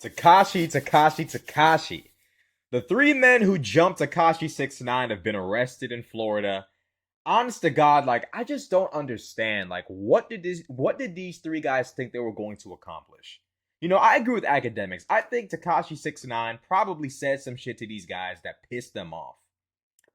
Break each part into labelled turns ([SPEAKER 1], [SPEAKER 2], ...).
[SPEAKER 1] Tekashi. The three men who jumped Tekashi 6ix9ine have been arrested in Florida. Honest to God, like I just don't understand. Like, what did these three guys think they were going to accomplish? You know, I agree with academics. I think Tekashi 6ix9ine probably said some shit to these guys that pissed them off,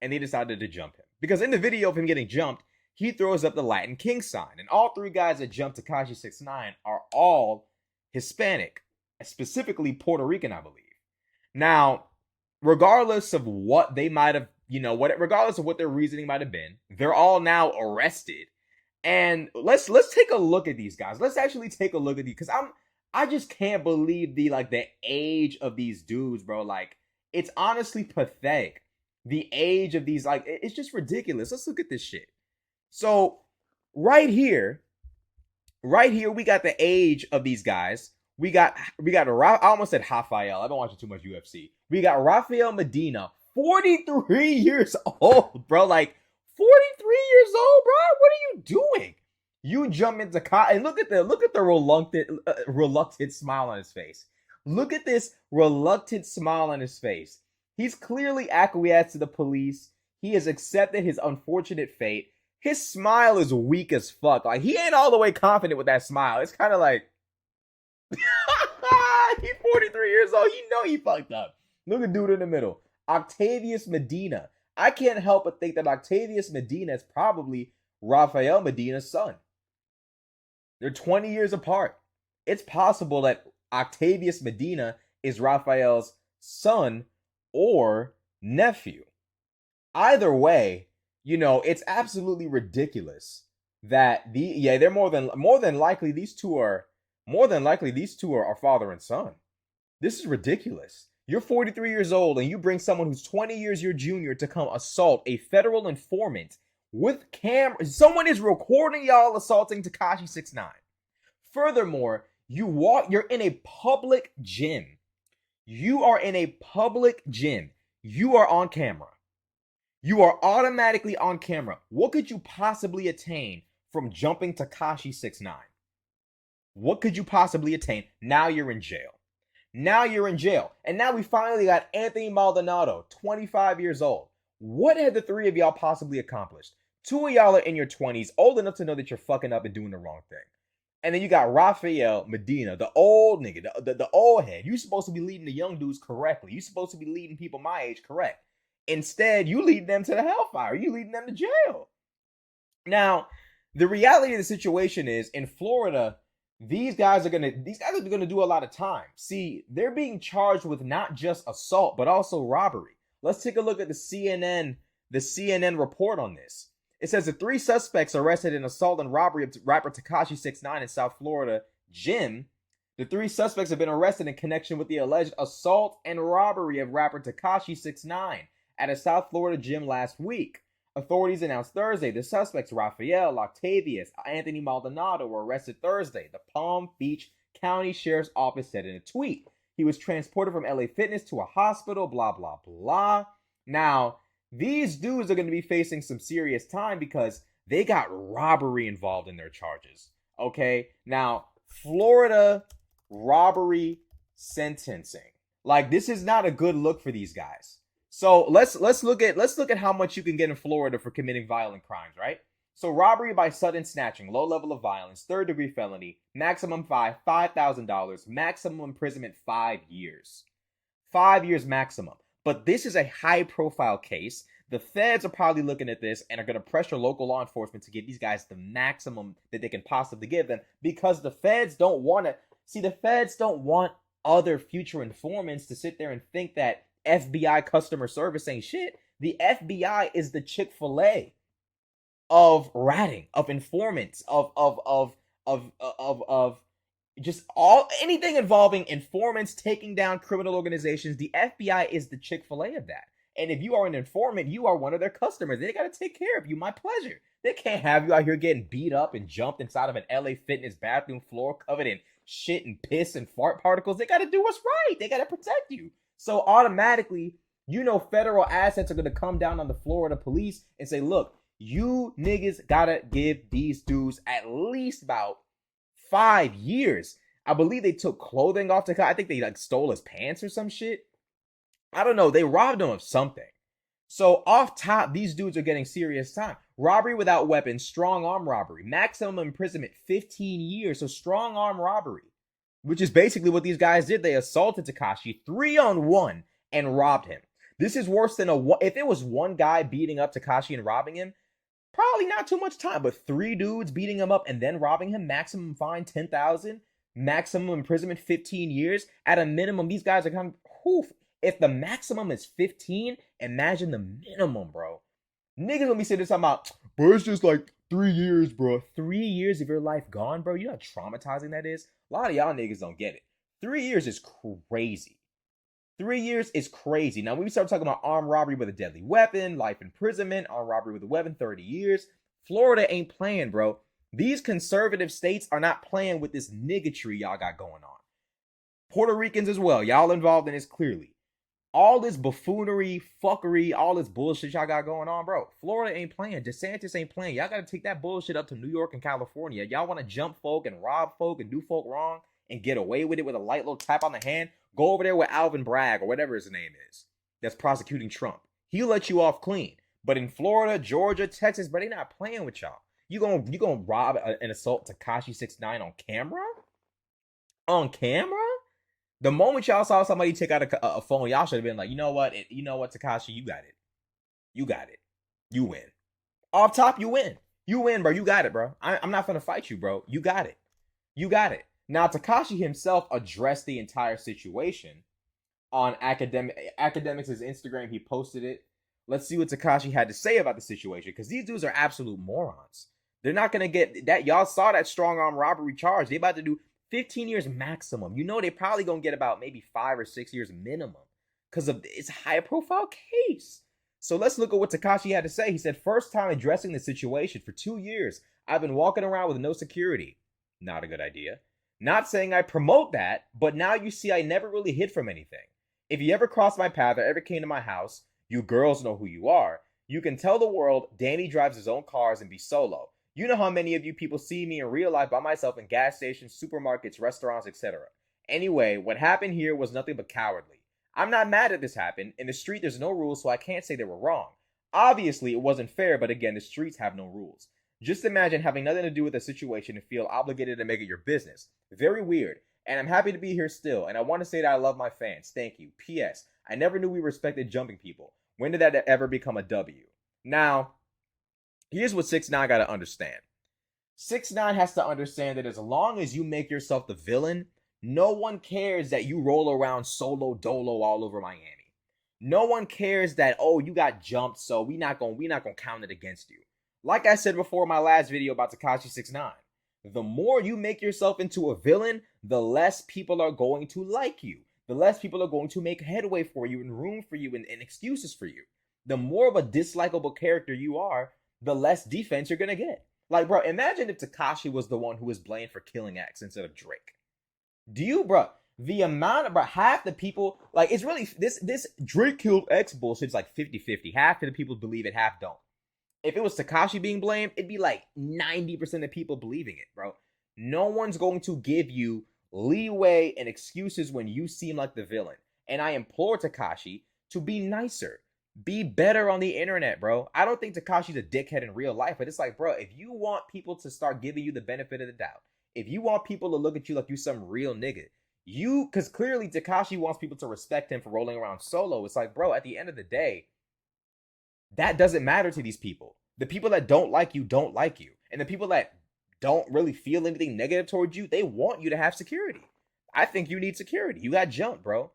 [SPEAKER 1] and they decided to jump him. Because in the video of him getting jumped, he throws up the Latin King sign, and all three guys that jumped Tekashi 6ix9ine are all Hispanic, specifically Puerto Rican, I believe. Now, regardless of what they might have, regardless of what their reasoning might have been, they're all now arrested. And let's take a look at these guys. Let's actually take a look at these, because I just can't believe the age of these dudes, bro. Like, it's honestly pathetic. The age of these, like, it's just ridiculous. Let's look at this shit. So right here, we got the age of these guys. We got I almost said Rafael. I've been watching too much UFC. We got Rafael Medina, 43 years old, bro. Like, 43 years old, bro. What are you doing? You jump into and look at the reluctant smile on his face. Look at this reluctant smile on his face. He's clearly acquiesced to the police. He has accepted his unfortunate fate. His smile is weak as fuck. Like, he ain't all the way confident with that smile. It's kind of like, he's 43 years old. You know he fucked up. Look at dude in the middle. Octavius Medina. I can't help but think that Octavius Medina is probably Rafael Medina's son. They're 20 years apart. It's possible that Octavius Medina is Rafael's son or nephew. Either way, it's absolutely ridiculous that they're more than likely these two are father and son. This is ridiculous. You're 43 years old and you bring someone who's 20 years your junior to come assault a federal informant with camera. Someone is recording y'all assaulting Tekashi 6ix9ine. Furthermore, you're in a public gym. You are in a public gym. You are on camera. You are automatically on camera. What could you possibly attain from jumping Tekashi 6ix9ine? What could you possibly attain? Now you're in jail. And now we finally got Anthony Maldonado, 25 years old. What had the three of y'all possibly accomplished? Two of y'all are in your 20s, old enough to know that you're fucking up and doing the wrong thing. And then you got Rafael Medina, the old nigga, the old head. You're supposed to be leading the young dudes correctly. You're supposed to be leading people my age correct. Instead, you lead them to the hellfire. You leading them to jail. Now, the reality of the situation is, in Florida, these guys are gonna do a lot of time. See, they're being charged with not just assault, but also robbery. Let's take a look at the CNN report on this. It says the three suspects arrested in assault and robbery of rapper Tekashi 6ix9ine in South Florida gym. The three suspects have been arrested in connection with the alleged assault and robbery of rapper Tekashi 6ix9ine at a South Florida gym last week. Authorities announced Thursday the suspects Rafael, Octavius, Anthony Maldonado were arrested Thursday, the Palm Beach County Sheriff's Office said in a tweet. He was transported from LA Fitness to a hospital, blah, blah, blah. Now, these dudes are going to be facing some serious time because they got robbery involved in their charges. Okay? Now, Florida robbery sentencing. Like, this is not a good look for these guys. So let's look at how much you can get in Florida for committing violent crimes, right? So robbery by sudden snatching, low level of violence, 3rd degree felony, maximum fine, $5,000, maximum imprisonment 5 years. 5 years maximum. But this is a high profile case. The feds are probably looking at this and are going to pressure local law enforcement to give these guys the maximum that they can possibly give them, because the feds don't want other future informants to sit there and think that FBI customer service ain't shit. The FBI is the Chick-fil-A of ratting, of informants, of just anything involving informants taking down criminal organizations. The FBI is the Chick-fil-A of that. And if you are an informant, you are one of their customers. They got to take care of you. My pleasure. They can't have you out here getting beat up and jumped inside of an LA Fitness bathroom floor covered in shit and piss and fart particles. They got to do what's right. They got to protect you. So automatically, federal assets are going to come down on the Florida police and say, look, you niggas got to give these dudes at least about 5 years. I believe they took clothing off Tekashi. I think they like stole his pants or some shit. I don't know. They robbed him of something. So off top, these dudes are getting serious time. Robbery without weapons, strong arm robbery, maximum imprisonment 15 years. So strong arm robbery, which is basically what these guys did. They assaulted Tekashi 3-on-1 and robbed him. This is worse than if it was one guy beating up Tekashi and robbing him, probably not too much time. But 3 dudes beating him up and then robbing him, maximum fine 10,000, maximum imprisonment 15 years. At a minimum, these guys are kind of whew. If the maximum is 15, imagine the minimum, bro. Niggas gonna be sitting there talking about, bro, it's just like 3 years, bro. 3 years of your life gone, bro. You know how traumatizing that is? A lot of y'all niggas don't get it. 3 years is crazy. 3 years is crazy. Now, when we start talking about armed robbery with a deadly weapon, life imprisonment, armed robbery with a weapon, 30 years, Florida ain't playing, bro. These conservative states are not playing with this niggatry y'all got going on. Puerto Ricans as well. Y'all involved in this clearly. All this buffoonery, fuckery, all this bullshit y'all got going on, bro. Florida ain't playing. DeSantis ain't playing. Y'all got to take that bullshit up to New York and California. Y'all want to jump folk and rob folk and do folk wrong and get away with it with a light little tap on the hand? Go over there with Alvin Bragg or whatever his name is that's prosecuting Trump. He'll let you off clean. But in Florida, Georgia, Texas, but they not playing with y'all. You gonna rob and assault Tekashi 6ix9ine on camera? On camera? The moment y'all saw somebody take out a phone, y'all should have been like, you know what, Tekashi, you got it. You got it. You win. Off top, you win. You win, bro. You got it, bro. I'm not gonna fight you, bro. You got it. You got it. Now, Tekashi himself addressed the entire situation on Academics' Instagram. He posted it. Let's see what Tekashi had to say about the situation, because these dudes are absolute morons. They're not gonna get that. Y'all saw that strong arm robbery charge. They about to do 15 years maximum. You know they probably gonna get about maybe 5 or 6 years minimum because of it's a high profile case. So let's look at what Tekashi had to say. He said, first time addressing the situation for 2 years. I've been walking around with no security. Not a good idea. Not saying I promote that, but now you see I never really hid from anything. If you ever crossed my path or ever came to my house, you girls know who you are. You can tell the world Danny drives his own cars and be solo. You know how many of you people see me in real life by myself in gas stations, supermarkets, restaurants, etc. Anyway, what happened here was nothing but cowardly. I'm not mad that this happened. In the street, there's no rules, so I can't say they were wrong. Obviously, it wasn't fair, but again, the streets have no rules. Just imagine having nothing to do with a situation and feel obligated to make it your business. Very weird. And I'm happy to be here still, and I want to say that I love my fans. Thank you. P.S. I never knew we respected jumping people. When did that ever become a W? Now, here's what 6ix9ine got to understand. 6ix9ine has to understand that as long as you make yourself the villain, no one cares that you roll around solo dolo all over Miami. No one cares that, oh, you got jumped, so we not gonna count it against you. Like I said before in my last video about Tekashi 6ix9ine, the more you make yourself into a villain, the less people are going to like you. The less people are going to make headway for you and room for you and excuses for you. The more of a dislikable character you are, the less defense you're going to get. Like, bro, imagine if Tekashi was the one who was blamed for killing X instead of Drake. Do you, bro, the amount of, bro, half the people, like, it's really, this Drake killed X bullshit's like 50-50. Half of the people believe it, half don't. If it was Tekashi being blamed, it'd be like 90% of people believing it, bro. No one's going to give you leeway and excuses when you seem like the villain. And I implore Tekashi to be nicer. Be better on the internet, bro. I don't think Tekashi's a dickhead in real life, but it's like, bro, if you want people to start giving you the benefit of the doubt, if you want people to look at you like you some real nigga, because clearly Tekashi wants people to respect him for rolling around solo. It's like, bro, at the end of the day, that doesn't matter to these people. The people that don't like you. And the people that don't really feel anything negative towards you, they want you to have security. I think you need security. You got jumped, bro.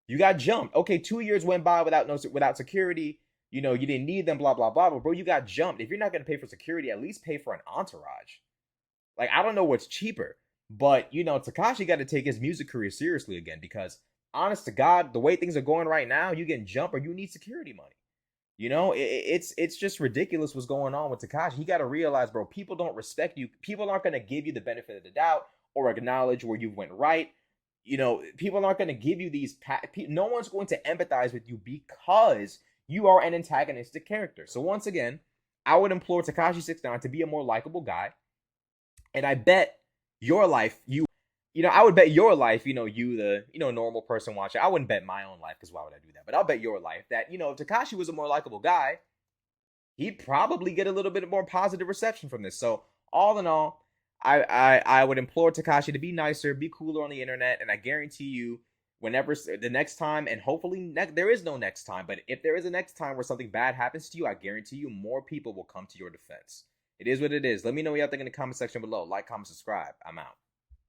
[SPEAKER 1] You got jumped. Okay, 2 years went by without security. You know, you didn't need them, blah, blah, blah. But, bro, you got jumped. If you're not going to pay for security, at least pay for an entourage. Like, I don't know what's cheaper. But, you know, Tekashi got to take his music career seriously again. Because, honest to God, the way things are going right now, you getting jumped or you need security money. You know, it's just ridiculous what's going on with Tekashi. He got to realize, bro, people don't respect you. People aren't going to give you the benefit of the doubt or acknowledge where you went right. You know, people aren't going to give you these. No one's going to empathize with you because you are an antagonistic character. So once again, I would implore Tekashi 6ix9ine to be a more likable guy. And I bet your life, I would bet your life, you the, normal person watching. I wouldn't bet my own life because why would I do that? But I'll bet your life that, if Tekashi was a more likable guy, he'd probably get a little bit more positive reception from this. So all in all, I would implore Tekashi to be nicer, be cooler on the internet, and I guarantee you, whenever the next time, and hopefully there is no next time, but if there is a next time where something bad happens to you, I guarantee you more people will come to your defense. It is what it is. Let me know what y'all think in the comment section below. Like, comment, subscribe. I'm out.